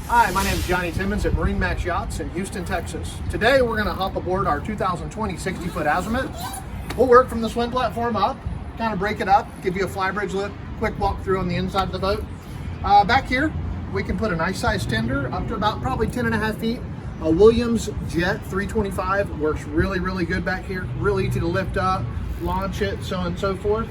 Hi, my name is Johnny Timmons at MarineMax Yachts in Houston, Texas. Today we're going to hop aboard our 2020 60-foot Azimut. We'll work from the swim platform up, kind of break it up, give you a flybridge lift, quick walk through on the inside of the boat. Back here, we can put a nice sized tender up to about probably 10.5 feet. A Williams Jet 325 works really, really good back here. Really easy to lift up, launch it, so on and so forth.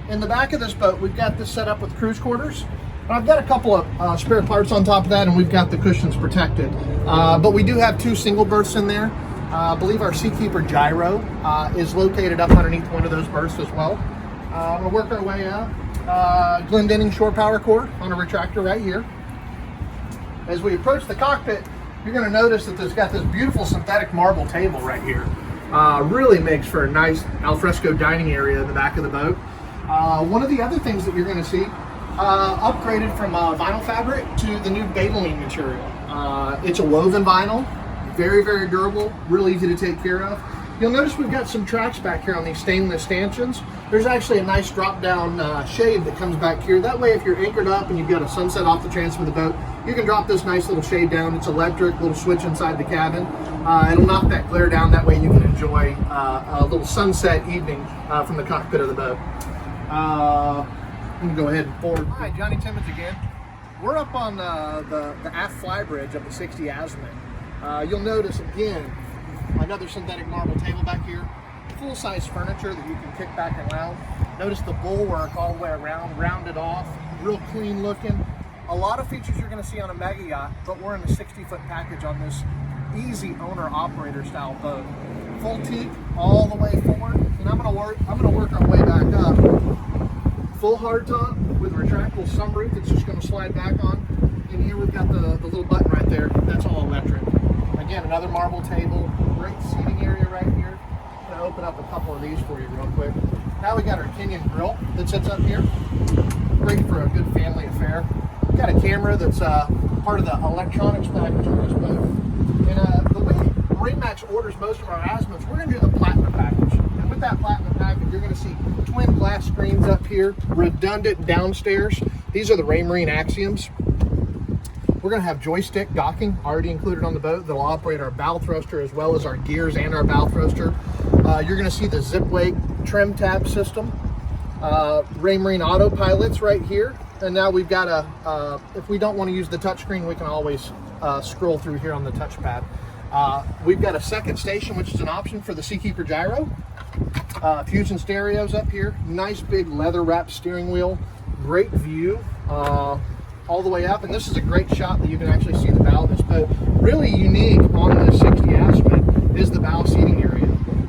In the back of this boat, we've got this set up with cruise quarters. I've got a couple of spare parts on top of that, and we've got the cushions protected. But we do have 2 single berths in there. I believe our Seakeeper gyro is located up underneath one of those berths as well. We'll work our way up. Glendinning shore power cord on a retractor right here. As we approach the cockpit, you're going to notice that there's got this beautiful synthetic marble table right here. Really makes for a nice alfresco dining area in the back of the boat. One of the other things that you're going to see, upgraded from vinyl fabric to the new betaline material. It's a woven vinyl, very, very durable, really easy to take care of. You'll notice we've got some tracks back here on these stainless stanchions. There's actually a nice drop down shade that comes back here. That way, if you're anchored up and you've got a sunset off the transom of the boat, you can drop this nice little shade down. It's electric, little switch inside the cabin. It'll knock that glare down. That way you can enjoy a little sunset evening from the cockpit of the boat. I'm gonna go ahead and forward. Hi, Johnny Timmons again. We're up on the aft flybridge of the 60 Azimut. You'll notice again, another synthetic marble table back here. Full-size furniture that you can kick back and lounge. Notice the bulwark all the way around, rounded off, real clean looking. A lot of features you're gonna see on a mega yacht, but we're in a 60-foot package on this easy owner-operator style boat. Full teak all the way forward, and I'm gonna work our way back up. Full hardtop with a retractable sunroof that's just going to slide back on. And here we've got the little button right there. That's all electric. Again, another marble table. Great seating area right here. I'm going to open up a couple of these for you real quick. Now we got our Kenyon grill that sits up here. Great for a good family affair. We've got a camera that's part of the electronics package on this boat. And the way MarineMax orders most of our Azimuts, we're going to do the Platinum package. And with that Platinum package, you're going to see twin glass screens up here, redundant downstairs. These are the Raymarine Axioms. We're going to have joystick docking already included on the boat that'll operate our bow thruster as well as our gears and our bow thruster. You're going to see the zip weight trim tab system. Raymarine Autopilots right here. And now we've got if we don't want to use the touchscreen, we can always scroll through here on the touchpad. We've got a second station, which is an option for the Seakeeper gyro. Fusion stereos up here, nice big leather wrapped steering wheel, great view all the way up, and this is a great shot that you can actually see the bow of this boat. Really unique on the 60 Azimut is the bow seating area.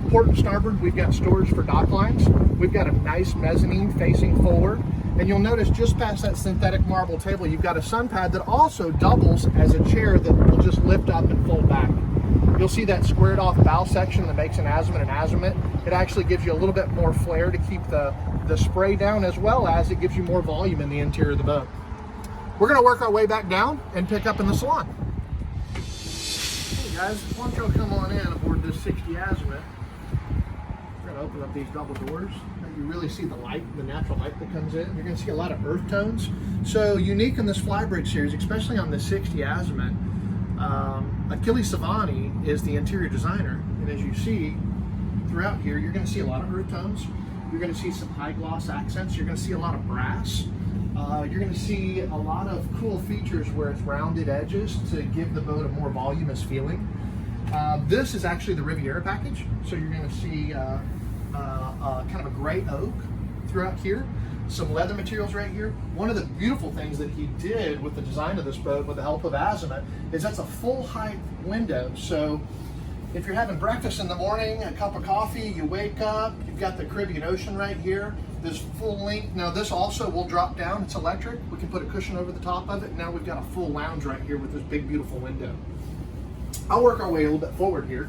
Port and starboard, we've got storage for dock lines. We've got a nice mezzanine facing forward, and you'll notice just past that synthetic marble table, you've got a sun pad that also doubles as a chair that will just lift up and fold back. You'll see that squared off bow section that makes an Azimut. It actually gives you a little bit more flair to keep the spray down, as well as it gives you more volume in the interior of the boat. We're going to work our way back down and pick up in the salon. Hey guys, why don't you come on in aboard this 60 Azimut. We're going to open up these double doors. You really see the light, the natural light that comes in. You're going to see a lot of earth tones. So unique in this flybridge series, especially on the 60 Azimut. Achilles Savani is the interior designer, and as you see throughout here, you're going to see a lot of earth tones. You're going to see some high gloss accents. You're going to see a lot of brass. You're going to see a lot of cool features where it's rounded edges to give the boat a more voluminous feeling. This is actually the Riviera package, so you're going to see kind of a gray oak throughout here. Some leather materials right here. One of the beautiful things that he did with the design of this boat with the help of Azimut is that's a full height window. So if you're having breakfast in the morning, a cup of coffee, you wake up, you've got the Caribbean Ocean right here, this full length. Now this also will drop down, it's electric. We can put a cushion over the top of it. Now we've got a full lounge right here with this big, beautiful window. I'll work our way a little bit forward here.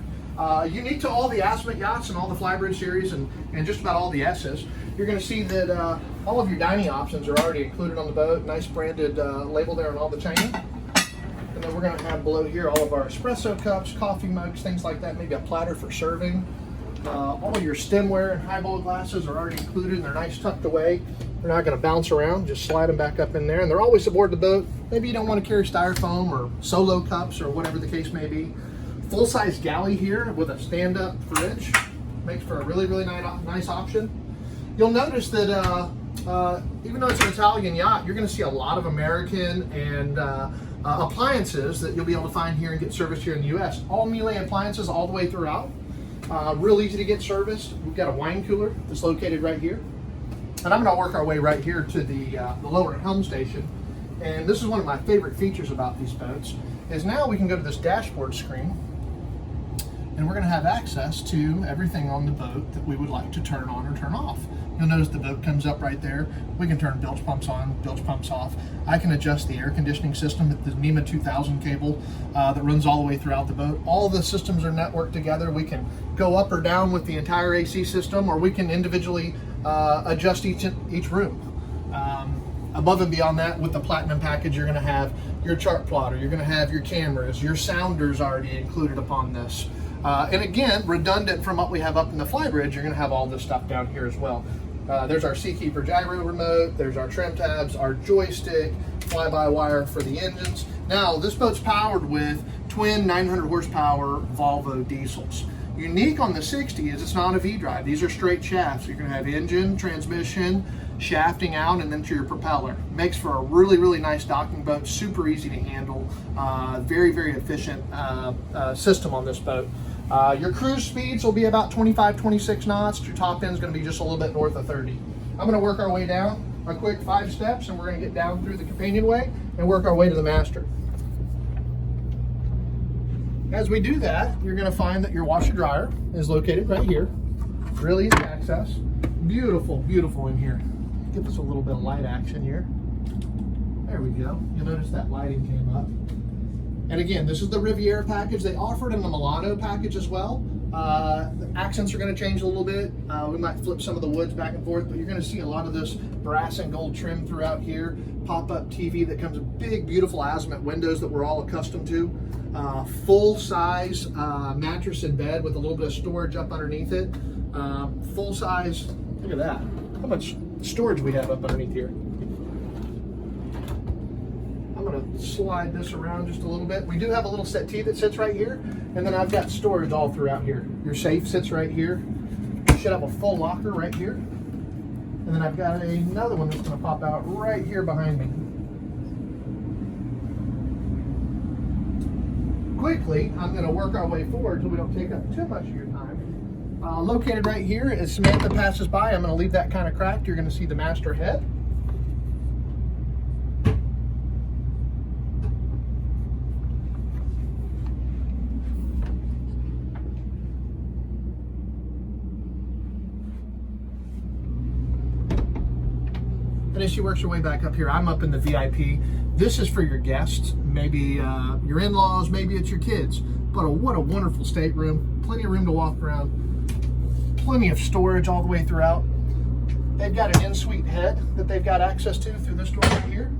Unique to all the Azimut yachts and all the flybridge series and just about all the S's, you're going to see that all of your dining options are already included on the boat. Nice branded label there on all the china. And then we're going to have below here all of our espresso cups, coffee mugs, things like that, maybe a platter for serving. All of your stemware and highball glasses are already included and they're nice tucked away. They're not going to bounce around, just slide them back up in there. And they're always aboard the boat. Maybe you don't want to carry styrofoam or solo cups or whatever the case may be. Full-size galley here with a stand-up fridge. Makes for a really, really nice option. You'll notice that even though it's an Italian yacht, you're going to see a lot of American and appliances that you'll be able to find here and get serviced here in the U.S. All Miele appliances all the way throughout. Real easy to get serviced. We've got a wine cooler that's located right here. And I'm going to work our way right here to the lower helm station. And this is one of my favorite features about these boats, is now we can go to this dashboard screen and we're going to have access to everything on the boat that we would like to turn on or turn off. You'll notice the boat comes up right there. We can turn bilge pumps on, bilge pumps off. I can adjust the air conditioning system with the NEMA 2000 cable that runs all the way throughout the boat. All the systems are networked together. We can go up or down with the entire AC system, or we can individually adjust each room. Above and beyond that, with the Platinum package, you're going to have your chart plotter, you're going to have your cameras, your sounders already included upon this. And again, redundant from what we have up in the flybridge, you're going to have all this stuff down here as well. There's our Seakeeper gyro remote, there's our trim tabs, our joystick, fly-by-wire for the engines. Now, this boat's powered with twin 900 horsepower Volvo diesels. Unique on the 60 is it's not a V-drive. These are straight shafts. You're going to have engine, transmission, shafting out, and then to your propeller. Makes for a really, really nice docking boat. Super easy to handle. Very, very efficient system on this boat. Your cruise speeds will be about 25, 26 knots. Your top end is going to be just a little bit north of 30. I'm going to work our way down a quick 5 steps, and we're going to get down through the companionway and work our way to the master. As we do that, you're going to find that your washer dryer is located right here. Really easy access. Beautiful, beautiful in here. Give us a little bit of light action here. There we go. You'll notice that lighting came up. And again, this is the Riviera package. They offered in the Milano package as well. The accents are going to change a little bit. We might flip some of the woods back and forth, but you're going to see a lot of this brass and gold trim throughout here. Pop-up TV that comes with big, beautiful Azimut windows that we're all accustomed to. Full-size mattress and bed with a little bit of storage up underneath it. Full-size, look at that. How much storage we have up underneath here. I'm going to slide this around just a little bit. We do have a little settee that sits right here, and then I've got storage all throughout here. Your safe sits right here. You should have a full locker right here. And then I've got another one that's going to pop out right here behind me. Quickly, I'm going to work our way forward so we don't take up too much of your time. Located right here, as Samantha passes by, I'm going to leave that kind of cracked. You're going to see the master head. And as she works her way back up here, I'm up in the VIP. This is for your guests, maybe your in-laws, maybe it's your kids. But what a wonderful stateroom. Plenty of room to walk around. Plenty of storage all the way throughout. They've got an in-suite head that they've got access to through this door right here.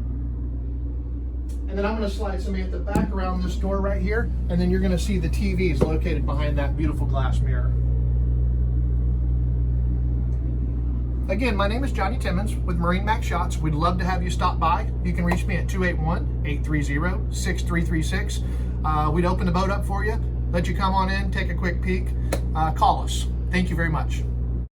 And then I'm going to slide Samantha back around this door right here, and then you're going to see the TVs located behind that beautiful glass mirror. Again, my name is Johnny Timmons with MarineMax Yachts. We'd love to have you stop by. You can reach me at 281-830-6336. We'd open the boat up for you, let you come on in, take a quick peek. Call us. Thank you very much.